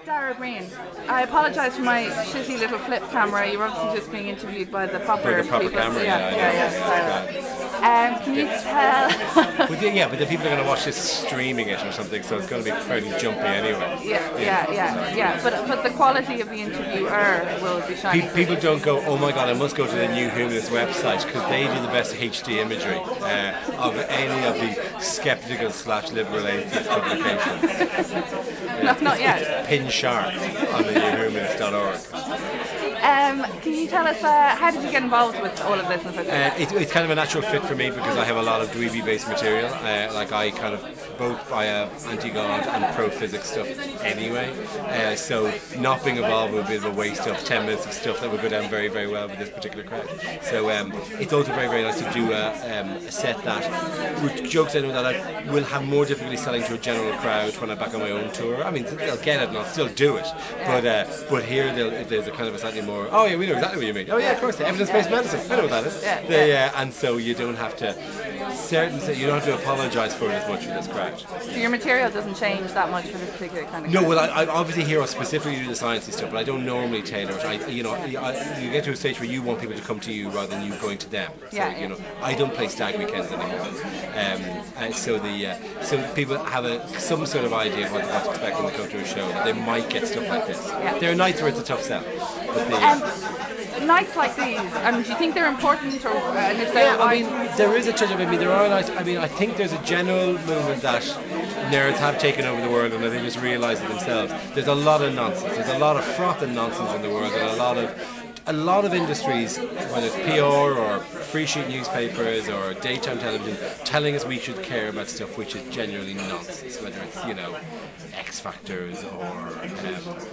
Dara O'Briain, I apologise for my shitty little flip camera. You were obviously just being interviewed by the proper people. Camera, Can you tell? But the people are going to watch this streaming it or something, so it's going to be fairly jumpy anyway. Yeah. But the quality of the interviewer will be shining. People don't go, oh my god, I must go to the New Humanist website because they do the best HD imagery of any of the skeptical / liberal atheist publications. Not yet. It's pin sharp on the newhumanist.org. Can you tell us how did you get involved with all of this? It's kind of a natural fit for me because I have a lot of dweeby-based material. I have anti-God and pro-physics stuff anyway. So not being involved would be a bit of a waste of 10 minutes of stuff that would go down very, very well with this particular crowd. So it's also very, very nice to do a set that, with jokes I know that I will have more difficulty selling to a general crowd when I'm back on my own tour. I mean, they'll get it and I'll still do it. But here there's a kind of a slightly more, oh yeah, we know exactly what you mean. Oh yeah, of course, evidence-based medicine. I know what that is. And so you don't have to apologise for it as much for this crowd. So your material doesn't change that much for this particular kind of. No, well, I obviously here I specifically do the sciencey stuff, but I don't normally tailor it. You get to a stage where you want people to come to you rather than you going to them. So I don't play stag weekends anymore. So people have some sort of idea of what to expect when they come to a show. That they might get stuff like this. Yeah. There are nights where it's a tough sell. Nights like these, do you think they're important, or there is a touch of. There are nights. I think there's a general movement that nerds have taken over the world, and that they just realise it themselves. There's a lot of nonsense. There's a lot of froth and nonsense in the world, and a lot of industries, whether it's PR or free sheet newspapers or daytime television, telling us we should care about stuff which is genuinely nonsense, whether it's, X Factors or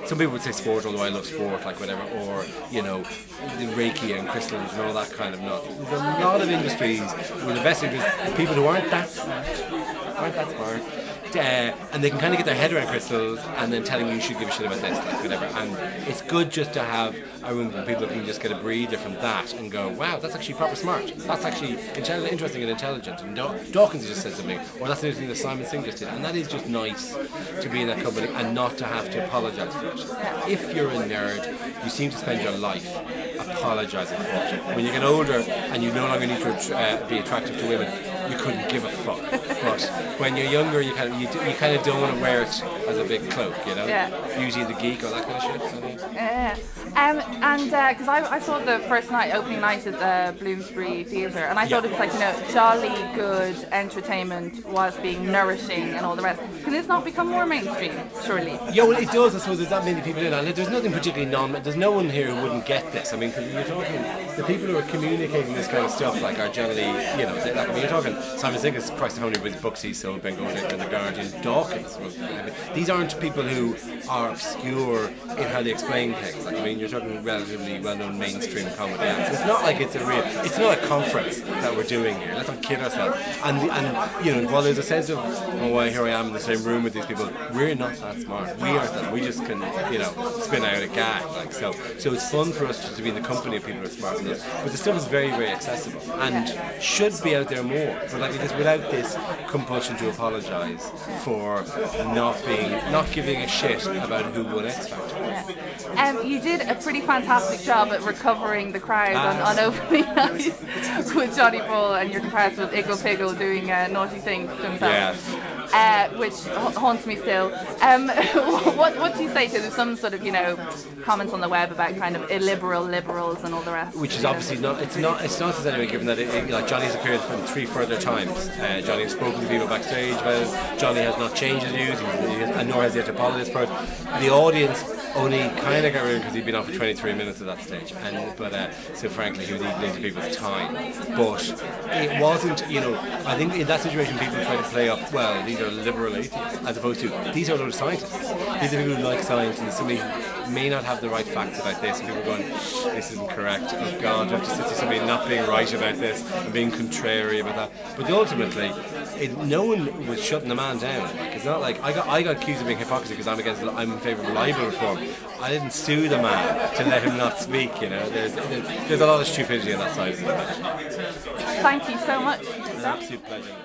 some people would say sport, although I love sport, like whatever, or, the Reiki and crystals and all that kind of nonsense. There's a lot of industries with the best interests, people who aren't that smart, and they can kind of get their head around crystals and then telling you should give a shit about this, like whatever. And it's good just to have a room where people can just get a breather from that and go, wow, that's actually proper smart. That's actually interesting and intelligent. And Dawkins just said something, or that's the thing that Simon Singh just did. And that is just nice to be in that company and not to have to apologise for it. If you're a nerd, you seem to spend your life apologising for it. When you get older and you no longer need to be attractive to women, you couldn't give a fuck. But when you're younger, you kind of don't want to wear it as a big cloak, Beauty and the Geek or that kind of shit. Because I saw the first opening night at the Bloomsbury Theatre, and I thought it was like, jolly good entertainment was being nourishing and all the rest. Can this not become more mainstream, surely? Yeah, well, it does. I suppose there's that many people in it. There's nothing particularly there's no one here who wouldn't get this. I mean, because you're talking, the people who are communicating this kind of stuff, like, are generally, you're talking Simon Singh is Christ, how many books he sold, Ben Gordick and The Guardian, Dawkins. These aren't people who are obscure in how they explain things. You're talking relatively well-known mainstream comedy acts. It's not like it's not a conference that we're doing here. Let's not kid ourselves. And while there's a sense of, here I am in the same room with these people, we're not that smart. We aren't that. We just can, spin out a gag. So it's fun for us just to be in the company of people who are smart than us. But the stuff is very, very accessible and should be out there more. But without this compulsion to apologise for not giving a shit about who won X Factor. You did a pretty fantastic job at recovering the crowd on opening night with Johnny Bull, and your comparison with Iggle Piggle doing naughty things to himself. Which haunts me still. What do you say to some sort of comments on the web about kind of illiberal liberals and all the rest? Which is obviously not. It's not as anyway, given that Johnny's appeared for 3 further times. Johnny has spoken to people backstage about it. Johnny has not changed his views, and nor has he had to apologise for it. The audience only kind of got rid of him because he'd been on for 23 minutes at that stage, so frankly he was eating into people's time. But it wasn't, I think in that situation people try to play up, well, these are liberal atheists, as opposed to, these are those scientists. These are people who like science, and somebody who may not have the right facts about this, and people are going, this isn't correct, oh God, I have to sit to somebody not being right about this, and being contrary about that. But ultimately, no one was shutting the man down. It's not like, I got accused of being hypocrisy because I'm in favour of libel reform. I didn't sue the man to let him not speak, There's a lot of stupidity on that side of it. Thank you so much. It's an absolute pleasure.